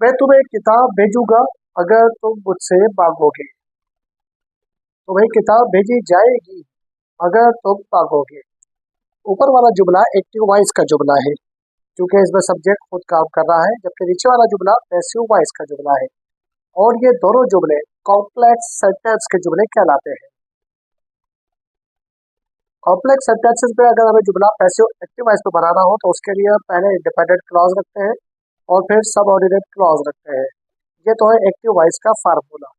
मैं तुम्हें किताब भेजूंगा अगर तुम मुझसे मांगोगे। तुम्हें किताब भेजी जाएगी अगर तुम मांगोगे। ऊपर वाला जुमला एक्टिव वॉइस का जुमला है क्योंकि इसमें सब्जेक्ट खुद काम कर रहा है, जबकि नीचे वाला जुमला पैसिव वॉइस का जुमला है। और ये दोनों जुमले कॉम्प्लेक्स सेंटेंस के जुमले कहलाते हैं। कॉम्प्लेक्स सेंटेंसेस में अगर हमें जुमला पैसिव एक्टिव वॉइस में बनाना हो तो उसके लिए हम पहले इंडिपेंडेंट क्लॉज रखते हैं और फिर सबऑर्डिनेट क्लॉज रखते हैं। ये तो है एक्टिव वॉइस का फार्मूला।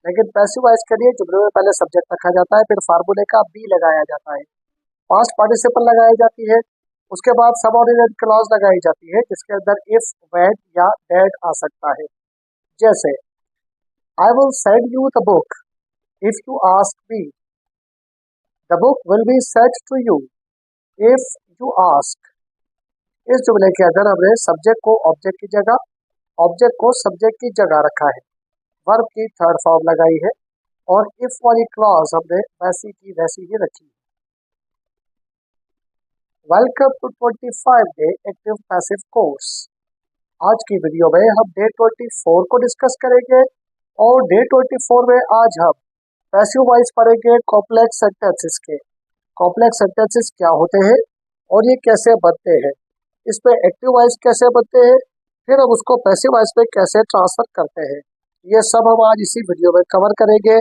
लेकिन पैसिव वॉइस के लिए जुमले में पहले सब्जेक्ट रखा जाता है, फिर फार्मूले का बी लगाया जाता है, पास्ट पार्टिसिपल लगाई जाती है, उसके बाद सबऑर्डिनेट क्लॉज लगाई जाती है जिसके अंदर इफ, व्हेन या डेट आ सकता है। जैसे I will send you the book if you ask me. The book will be sent to you if you ask. इस जुमले के अंदर हमने सब्जेक्ट को ऑब्जेक्ट की जगह, ऑब्जेक्ट को सब्जेक्ट की जगह रखा है, वर्ब की थर्ड फॉर्म लगाई है और इफ वाली क्लॉज हमने वैसी की वैसी ही रखी है। Welcome to 25 day active passive course. आज की वीडियो में हम डे 24 को डिस्कस करेंगे और डे 24 में आज हम पैसिव वॉइस पढ़ेंगे कॉम्प्लेक्स सेंटेंसेस के। कॉम्प्लेक्स सेंटेंसेस क्या होते हैं और ये कैसे बनते हैं, इसमें एक्टिव वॉइस कैसे बनते हैं, फिर हम उसको पैसिव वॉइस में कैसे ट्रांसफर करते हैं, ये सब हम आज इसी वीडियो में कवर करेंगे।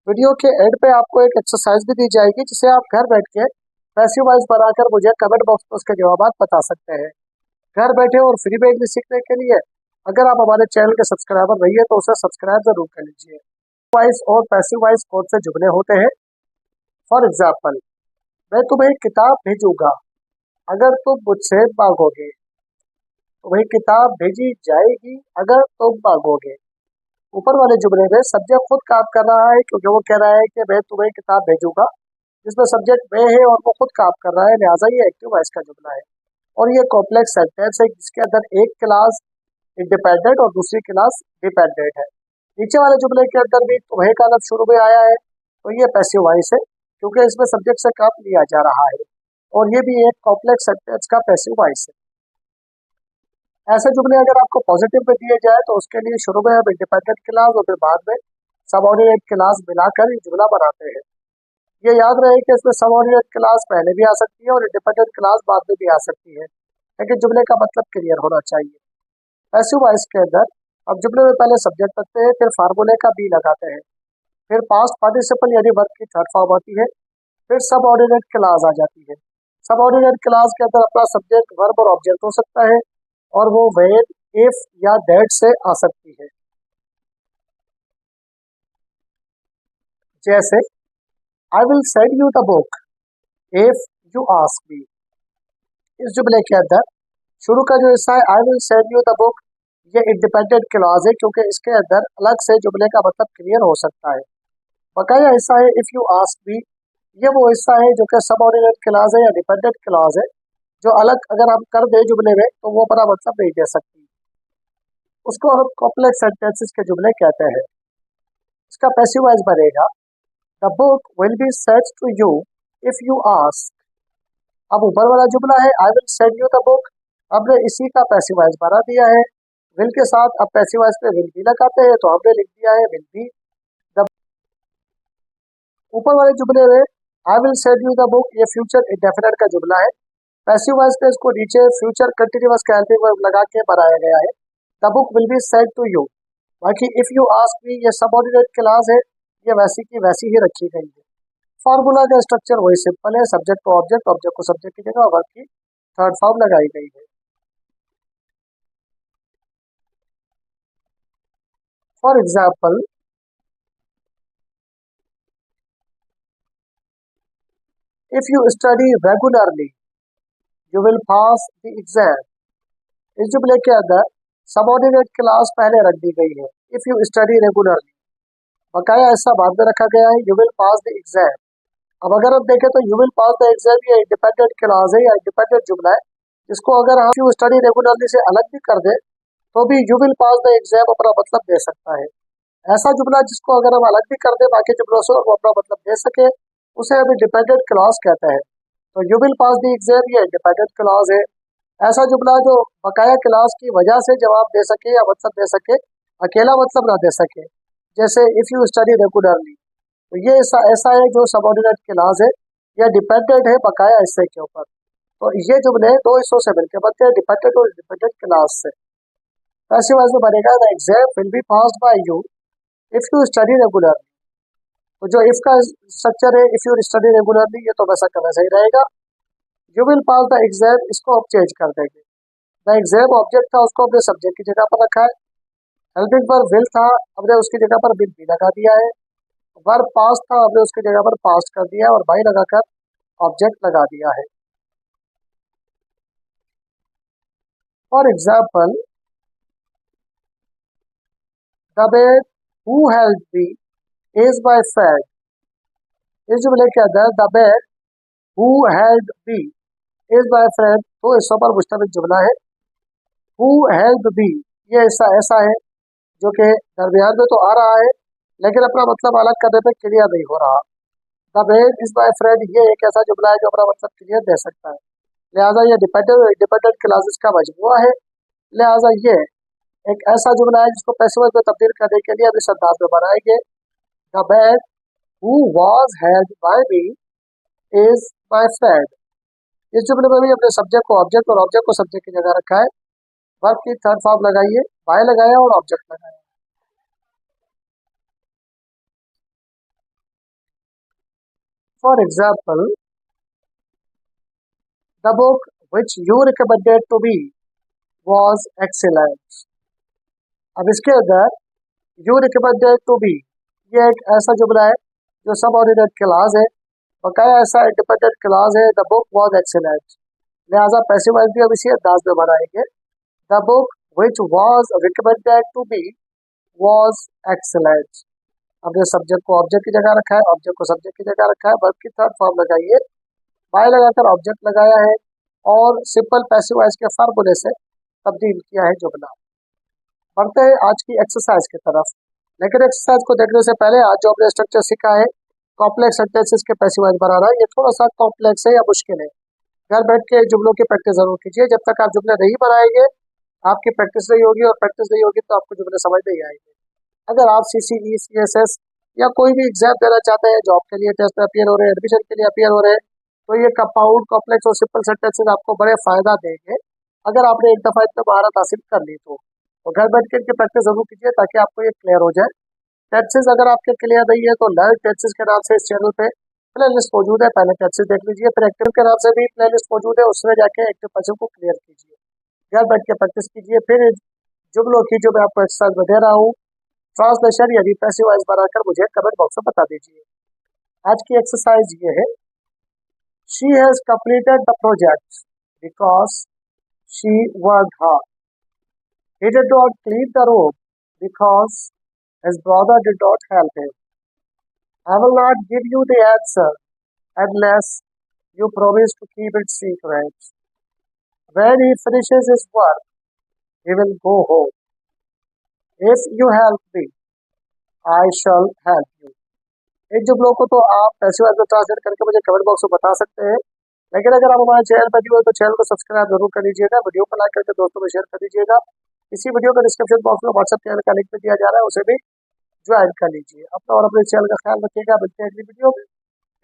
वीडियो के एंड पे आपको एक एक्सरसाइज भी दी जाएगी जिसे आप घर बैठ के पैसिव वॉइस बनाकर मुझे कमेंट बॉक्स में उसके जवाब बता सकते हैं। घर बैठे और फ्री में इंग्लिश सीखने के लिए अगर आप हमारे चैनल के सब्सक्राइबर नहीं है तो उसे सब्सक्राइब जरूर कर लीजिए। वॉइस और पैसिव वॉइस कौन से जुमले होते हैं? फॉर एग्जाम्पल, मैं तुम्हें किताब भेजूंगा अगर तुम मुझसे मांगोगे। तुम्हें किताब भेजी जाएगी अगर तुम मांगोगे। ऊपर वाले जुमले में सब्जेक्ट खुद काम कर रहा है क्योंकि वो कह रहा है कि मैं तुम्हें किताब भेजूंगा, जिसमें सब्जेक्ट मैं है और वो खुद काम कर रहा है, लिहाजा ये एक्टिव वॉइस का जुमला है। और ये कॉम्प्लेक्स सेंटेंस है जिसके अंदर एक क्लास इंडिपेंडेंट और दूसरी क्लास डिपेंडेंट है। नीचे वाले जुमले के अंदर भी तुम्हें का लफ्ज शुरू में आया है तो ये पैसिव वॉइस है क्योंकि इसमें सब्जेक्ट से काम लिया जा रहा है और ये भी एक कॉम्प्लेक्स सेंटेंस का पैसिव वॉइस है। ऐसे जुमले अगर आपको पॉजिटिव में दिए जाए तो उसके लिए शुरू में हम इंडिपेंडेंट क्लास और फिर बाद में सबऑर्डिनेट क्लास मिलाकर ये जुमला बनाते हैं। ये याद रहे कि इसमें सबऑर्डिनेट क्लास पहले भी आ सकती है और इंडिपेंडेंट क्लास बाद में भी आ सकती है, लेकिन जुमले का मतलब क्लियर होना चाहिए। पैसिव वॉइस के अंदर अब जुमले में पहले सब्जेक्ट रखते हैं, फिर फार्मूले का बी लगाते हैं, फिर पास्ट पार्टिसिपल यानी वर्ब की थर्ड फॉर्म आती है, फिर सबऑर्डिनेट क्लास आ जाती है। सबऑर्डिनेट क्लास के अंदर अपना सब्जेक्ट, वर्ब और ऑब्जेक्ट हो सकता है और वो व्हेन, इफ या दैट से आ सकती है। जैसे I will send you the book if you ask मी। इस जुमले के अंदर शुरू का जो हिस्सा है I will send you the book, ये इंडिपेंडेंट क्लॉज है क्योंकि इसके अंदर अलग से जुमले का मतलब क्लियर हो सकता है। बकाया हिस्सा है इफ यू आस्क मी, ये वो हिस्सा है जो कि सबऑर्डिनेट क्लॉज है या डिपेंडेंट क्लॉज है, जो अलग अगर हम कर दे जुमले में तो वो अपना मतलब नहीं दे सकती। उसको हम कॉम्प्लेक्स सेंटेंसेस के जुमले कहते हैं। इसका पैसिव वॉइस बनेगा the book will be sent to you if you ask. अब ऊपर वाला जुमला है I will send you the book, हमने इसी का पैसिव वॉइस बना दिया है। विल के साथ अब पैसिव वॉइस पे विल भी लगाते हैं तो हमने लिख दिया है विल बी द। ऊपर वाले जुमले में I will send you the book, ये फ्यूचर इंडेफिनिट का जुमला है। पैसिव वॉइस पे इसको नीचे फ्यूचर कंटिन्यूअस का हेल्पिंग वर्ब लगा के बनाया गया है। The book will be sent to you. बाकी इफ यू आस्क मी ये सबऑर्डिनेट क्लॉज है, ये वैसी की वैसी ही रखी गई है। फॉर्मूला का स्ट्रक्चर वही सिंपल है, सब्जेक्ट को ऑब्जेक्ट, ऑब्जेक्ट को सब्जेक्ट की जगह वर्ब की थर्ड फॉर्म लगाई गई है। For example, if you study regularly you will pass the exam. इस जुमले के अंदर सबऑर्डिनेट क्लॉज पहले रख दी गई है इफ यू स्टडी रेगुलरली, बकाया ऐसा बाद में रखा गया है you will pass the exam. अब अगर हम देखें तो you will pass the exam ये इंडिपेंडेंट क्लॉज है या इंडिपेंडेंट जुमला है, जिसको अगर हम यू स्टडी रेगुलरली से अलग भी कर दे तो भी you will pass the exam अपना मतलब दे सकता है। ऐसा जुमला जिसको अगर हम अलग भी कर दे बाकी जुमलों से वो अपना मतलब दे सके उसे हम इंडिपेंडेंट क्लॉज कहते हैं। तो you will pass the exam ये इंडिपेंडेंट क्लॉज है। ऐसा जुमला जो बकाया क्लास की वजह से जवाब दे सके या मतलब दे सके, अकेला मतलब ना दे सके। जैसे इफ यू स्टडी रेगुलरली, तो ये ऐसा ऐसा है जो सबऑर्डिनेट क्लास है या डिपेंडेंट है बकाया हिस्से के ऊपर। तो ये जुमले दो हिस्सों से मिलकर बनते हैं, डिपेंडेंट और डिपेंडेंट क्लास से। पैसिव वॉइस में बनेगा the exam will be passed by you if you study regularly. तो जो इफ का स्ट्रक्चर है, इफ यू स्टडी रेगुलरली, ये तो वैसा करना सही रहेगा। You will pass the exam, इसको अब चेंज कर देंगे। द एग्जाम ऑब्जेक्ट था, उसको अपने सब्जेक्ट की जगह पर रखा है। हेल्पिंग पर विल था, हमने उसकी जगह पर विल भी लगा दिया है। वर्ब पास्ट था, हमने उसकी जगह पर पास्ट कर दिया है और बाई लगाकर ऑब्जेक्ट लगा दिया है। For example, the bed who help me is my friend. इस जुमले के अंदर the bed who help me is my friend तो हिस्सों पर मुश्तमिल जुमला है। हु हेल्प मी ये हिस्सा ऐसा है जो कि दरमियान में तो आ रहा है लेकिन अपना मतलब अलग करने पे क्लियर नहीं हो रहा। The bed is my friend ये एक ऐसा जुमला है जो अपना मतलब क्लियर दे सकता है, लिहाजा ये डिपेंडेंट और इंडिपेंडेंट क्लासेस का मजमूआ है। लिहाजा ये एक ऐसा जुमला है जिसको पैसिव वॉइस में तब्दील करने के लिए अब इस अंदाज में बनाएंगे। The bed who was helped bye me is my friend. इस जुमले में भी अपने सब्जेक्ट को ऑब्जेक्ट और ऑब्जेक्ट को सब्जेक्ट की जगह रखा है। वर्ब की थर्ड फॉर्म लगाइए, बाय लगाया और ऑब्जेक्ट लगाया। For example, the book which you recommended to me was excellent. अब इसके अंदर यू रिकमेंडेड टू मी ये एक ऐसा जुमला है जो सब ऑर्डिनेट क्लास है, बकाया ऐसा इंडिपेंडेंट क्लास है। द बुक वॉज एक्सीलेंट, लिहाजा पैसिव वॉइस भी अब इसी अंदाज में बनाएंगे। The book which was recommended to me was excellent. हमने सब्जेक्ट को ऑब्जेक्ट की जगह रखा है, ऑब्जेक्ट को सब्जेक्ट की जगह रखा है। वर्ब की थर्ड फॉर्म लगाइए, बाय लगाकर ऑब्जेक्ट लगाया है और सिंपल पैसिव वॉइस के फार्मूले से तब्दील किया है जुमला। बढ़ते हैं आज की एक्सरसाइज की तरफ, लेकिन एक्सरसाइज को देखने से पहले आज जो हमने स्ट्रक्चर सीखा है कॉम्प्लेक्स सेंटेंसेस के पैसिव वॉइस बनाना, ये थोड़ा सा कॉम्प्लेक्स है या मुश्किल है। घर बैठ के जुमलों की प्रैक्टिस जरूर कीजिए। जब तक आप जुमले नहीं बनाएंगे आपकी प्रैक्टिस नहीं होगी, और प्रैक्टिस नहीं होगी तो आपको जुमले समझ नहीं आएंगे। अगर आप CCE, CSS या कोई भी एग्जाम देना चाहते हैं, जॉब के लिए टेस्ट में अपीयर हो रहे हैं, एडमिशन के लिए अपीयर हो रहे हैं, तो ये कंपाउंड, कॉम्प्लेक्स और सिंपल सेंटेंसेस आपको बड़े फायदा देंगे अगर आपने एक दफा इतना महारत हासिल कर ली तो घर बैठ के इनकी प्रैक्टिस जरूर कीजिए ताकि आपको ये क्लियर हो जाए। टेंसेस अगर आपके क्लियर नहीं है तो लर्न टेंसेस के नाम से इस चैनल पे प्ले लिस्ट मौजूद है, पहले टेंसेस देख लीजिए। फिर एक्टिव के नाम से भी प्ले लिस्ट मौजूद है, उसमें जाके एक्टिव पैसिव को क्लियर कीजिए। घर बैठ के प्रैक्टिस कीजिए। फिर जुमलों की जो मैं आपको एक्सरसाइज में दे रहा हूँ ट्रांसलेशन यानी पैसिव वॉइस बनाकर मुझे कमेंट बॉक्स में बता दीजिए। आज की एक्सरसाइज ये है, she has completed the project because she worked hard. He did not clean the room because his brother did not help him. I will not give you the answer unless you promise to keep it secret. When he finishes his work, he will go home. If you help me, I shall help you. इन जुमलों को तो आप passive voice में translate करके मुझे comment box में बता सकते हैं, लेकिन अगर आप हमारे चैनल पर न्यू हो तो चैनल को सब्सक्राइब जरूर कर लीजिएगा, वीडियो को लाइक करके दोस्तों में शेयर कर दीजिएगा। इसी वीडियो का डिस्क्रिप्शन बॉक्स में व्हाट्सएप चैनल का लिंक भी दिया जा रहा है, उसे भी ज्वाइन कर लीजिए। अपना और अपने चैनल का ख्याल रखिएगा। मिलते हैं अगली वीडियो में।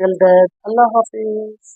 टिल देन अल्लाह हाफिज।